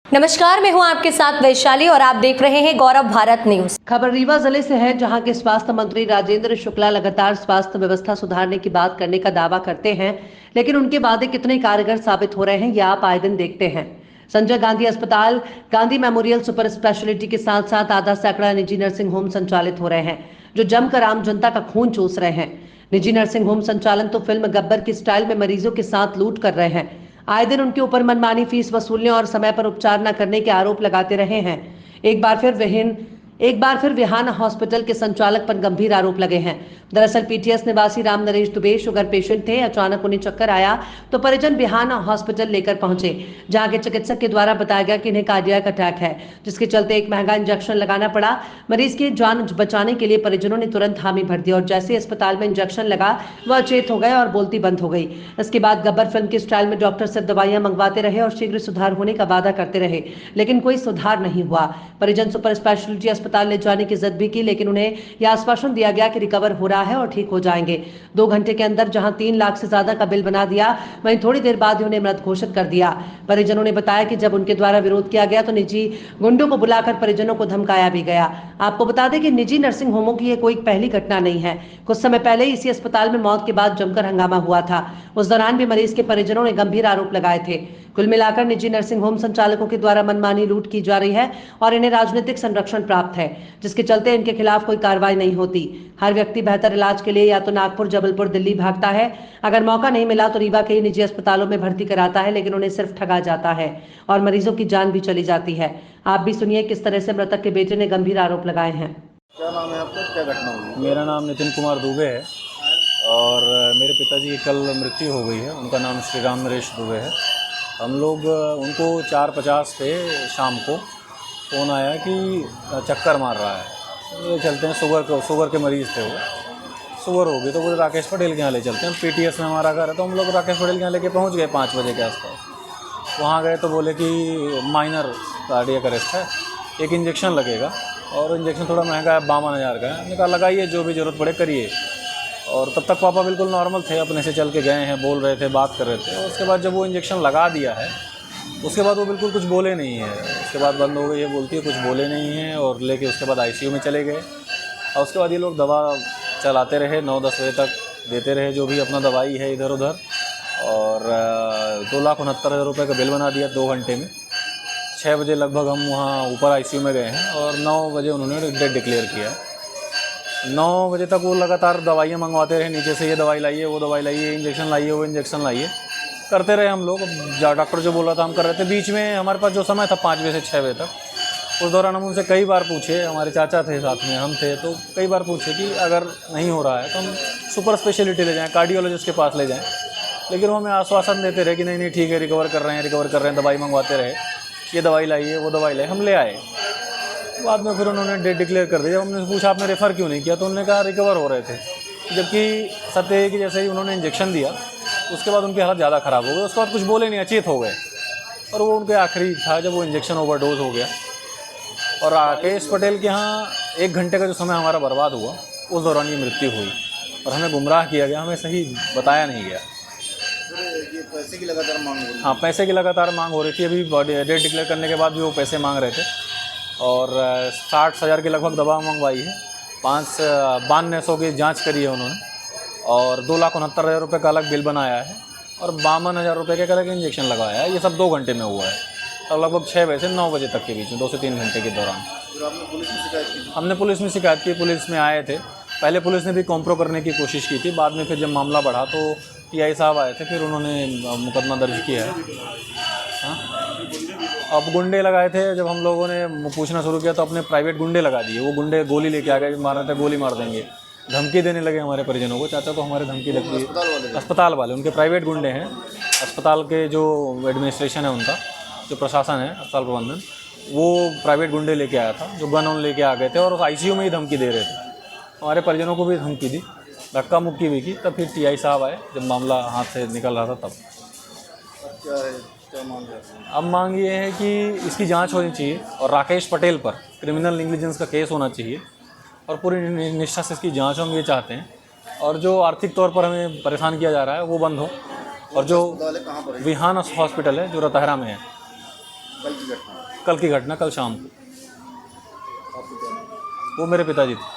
नमस्कार, मैं हूं आपके साथ वैशाली और आप देख रहे हैं गौरव भारत न्यूज। खबर रीवा जिले से है, जहां के स्वास्थ्य मंत्री राजेंद्र शुक्ला लगातार स्वास्थ्य व्यवस्था सुधारने की बात करने का दावा करते हैं, लेकिन उनके वादे कितने कारगर साबित हो रहे हैं, ये आप आए दिन देखते हैं। संजय गांधी अस्पताल, गांधी मेमोरियल सुपर स्पेशलिटी के साथ साथ आधा सैकड़ा निजी नर्सिंग होम संचालित हो रहे हैं, जो जमकर आम जनता का खून चूस रहे हैं। निजी नर्सिंग होम संचालन तो फिल्म गब्बर की स्टाइल में मरीजों के साथ लूट कर रहे हैं। आए दिन उनके ऊपर मनमानी फीस वसूलने और समय पर उपचार न करने के आरोप लगाते रहे हैं। एक बार फिर विहाना हॉस्पिटल के संचालक पर गंभीर आरोप लगे हैं। दरअसल पीटीएस निवासी राम नरेश दुबे शुगर पेशेंट थे। अचानक उन्हें चक्कर आया तो परिजन विहाना हॉस्पिटल लेकर पहुंचे, जहां के चिकित्सक के द्वारा बताया गया कि इन्हें कार्डियक अटैक है, जिसके चलते एक महंगा इंजेक्शन लगाना पड़ा। मरीज की जान बचाने के लिए परिजनों ने तुरंत हामी भर दी और जैसे ही अस्पताल में इंजेक्शन लगा वह अचेत हो गए और बोलती बंद हो गई। इसके बाद गब्बर फिल्म की स्टाइल में डॉक्टर सिर्फ दवाइयां मंगवाते रहे और शीघ्र सुधार होने का वादा करते रहे, लेकिन कोई सुधार नहीं हुआ। परिजन सुपर स्पेशलिटी अस्पताल ले जाने की जिद भी की, लेकिन उन्हें यह आश्वासन दिया गया कि रिकवर हो रहा है और ठीक हो जाएंगे। 2 घंटे के अंदर जहां 3 लाख से ज्यादा का बिल बना दिया, वहीं थोड़ी देर बाद ही उन्हें मृत घोषित कर दिया। परिजनों ने बताया कि जब उनके द्वारा विरोध किया गया तो निजी गुंडों को बुलाकर परिजनों को धमकाया भी गया। आपको बता दें कि निजी नर्सिंग होमों की यह कोई पहली घटना नहीं है। कुछ समय पहले इसी अस्पताल में मौत के बाद जमकर हंगामा हुआ था। उस दौरान भी मरीज के परिजनों ने गंभीर आरोप लगाए थे। कुल मिलाकर निजी नर्सिंग होम संचालकों के द्वारा मनमानी लूट की जा रही है और इन्हें राजनीतिक संरक्षण प्राप्त है, जिसके चलते इनके खिलाफ कोई कार्रवाई नहीं होती। हर व्यक्ति बेहतर इलाज के लिए या तो नागपुर, जबलपुर, दिल्ली भागता है। अगर मौका नहीं मिला तो रीवा के ही निजी अस्पतालों में भर्ती कराता है, लेकिन उन्हें सिर्फ ठगा जाता है और मरीजों की जान भी चली जाती है। आप भी सुनिए किस तरह से मृतक के बेटे ने गंभीर आरोप लगाए हैं। क्या नाम है आपका, क्या घटना हुई? मेरा नाम नितिन कुमार दुबे है और मेरे पिताजी की कल मृत्यु हो गई है। उनका नाम श्री राम नरेश दुबे है। हम लोग उनको 4:50 पे शाम को फ़ोन आया कि चक्कर मार रहा है। ये चलते हैं, शुगर के मरीज़ थे वो। शुगर हो गई तो बोले राकेश पटेल के यहाँ ले चलते हैं। पीटीएस में हमारा घर है तो हम लोग राकेश पटेल के यहाँ लेके पहुँच गए 5 बजे के आसपास। वहाँ गए तो बोले कि माइनर कार्डियक अरेस्ट है, एक इंजेक्शन लगेगा और इंजेक्शन थोड़ा महंगा है, 52,000 का है। हमने कहा लगाइए, जो भी ज़रूरत पड़े करिए। और तब तक पापा बिल्कुल नॉर्मल थे, अपने से चल के गए हैं, बोल रहे थे, बात कर रहे थे। और उसके बाद जब वो इंजेक्शन लगा दिया है उसके बाद वो बिल्कुल कुछ बोले नहीं है। उसके बाद बंद हो गई, ये बोलती है कुछ बोले नहीं हैं और लेके उसके बाद आईसीयू में चले गए। और उसके बाद ये लोग दवा चलाते रहे, 9-10 बजे तक देते रहे जो भी अपना दवाई है इधर उधर। और 2,69,000 रुपये का बिल बना दिया 2 घंटे में। 6 बजे लगभग हम वहाँ ऊपर आईसीयू में गए हैं और 9 बजे उन्होंने डेथ डिक्लेयर किया। 9 बजे तक वो लगातार दवाइयाँ मंगवाते रहे, नीचे से ये दवाई लाइए, वो दवाई लाइए, इंजेक्शन लाइए, वो इंजेक्शन लाइए, करते रहे हम लोग। डॉक्टर जो बोल रहा था हम कर रहे थे। बीच में हमारे पास जो समय था 5 बजे से 6 बजे तक, उस दौरान हम उनसे कई बार पूछे, हमारे चाचा थे साथ में, हम थे, तो कई बार पूछे कि अगर नहीं हो रहा है तो हम सुपर स्पेशलिटी ले जाएँ, कार्डियोलॉजिस्ट के पास ले जाएँ। लेकिन वो हमें आश्वासन देते रहे कि नहीं नहीं ठीक है, रिकवर कर रहे हैं, दवाई मंगवाते रहे, ये दवाई लाइए, वो दवाई लाइए। हम ले आए। बाद में फिर उन्होंने डेट डिक्लेयर कर दी। जब हमने पूछा आपने रेफ़र क्यों नहीं किया तो उन्होंने कहा रिकवर हो रहे थे। जबकि सत्य है कि जैसे ही उन्होंने इंजेक्शन दिया उसके बाद उनकी हालत ज़्यादा ख़राब हो गई। उसके बाद कुछ बोले नहीं, अचेत हो गए। और वो उनके आखिरी था जब वो इंजेक्शन ओवरडोज हो गया। और राकेश पटेल के यहाँ 1 घंटे का जो समय हमारा बर्बाद हुआ, उस दौरान ये मृत्यु हुई और हमें गुमराह किया गया, हमें सही बताया नहीं गया। ये पैसे की लगातार मांग हो रही है? हाँ, पैसे की लगातार मांग हो रही थी। अभी डेट डिक्लेयर करने के बाद भी वो पैसे मांग रहे थे और 60,000 की लगभग दवा मंगवाई है। 52,900 की जांच करी है उन्होंने और 2,69,000 रुपये का अलग बिल बनाया है और 52,000 रुपये के अलग इंजेक्शन लगाया है। ये सब 2 घंटे में हुआ है और लगभग 6 बजे से 9 बजे तक के बीच में, 2 से 3 घंटे के दौरान। फिर आपने पुलिस में शिकायत की? हमने पुलिस में शिकायत की, पुलिस में आए थे। पहले पुलिस ने भी कॉम्प्रो करने की कोशिश की थी, बाद में फिर जब मामला बढ़ा तो टीआई साहब आए थे, फिर उन्होंने मुकदमा दर्ज किया है। हाँ, अब गुंडे लगाए थे। जब हम लोगों ने पूछना शुरू किया तो अपने प्राइवेट गुंडे लगा दिए। वो गुंडे गोली लेके आ गए, मार रहे थे, गोली मार देंगे, धमकी देने लगे हमारे परिजनों को। चाचा तो हमारे धमकी लगती है। अस्पताल वाले उनके प्राइवेट गुंडे हैं। अस्पताल के जो एडमिनिस्ट्रेशन है उनका, जो प्रशासन है अस्पताल प्रबंधन, वो प्राइवेट गुंडे लेके आया था, जो गन ऑन लेके आ गए थे और आईसीयू में ही धमकी दे रहे थे। हमारे परिजनों को भी धमकी दी, धक्का मुक्की भी की। तब फिर टीआई साहब आए, जब मामला हाथ से निकल रहा था तब। अब क्या है, क्या मांग रहे हैं? अब मांग ये है कि इसकी जांच होनी चाहिए और राकेश पटेल पर क्रिमिनल नेग्लिजेंस का केस होना चाहिए और पूरी निष्ठा से इसकी जांच हम ये चाहते हैं। और जो आर्थिक तौर पर हमें परेशान किया जा रहा है वो बंद हो। और जो अस्पताल है कहाँ पर है? विहान हॉस्पिटल है जो रतहरा में है, कल की घटना कल की घटना, कल शाम को। आपको क्या नाम है? वो मेरे पिताजी थे।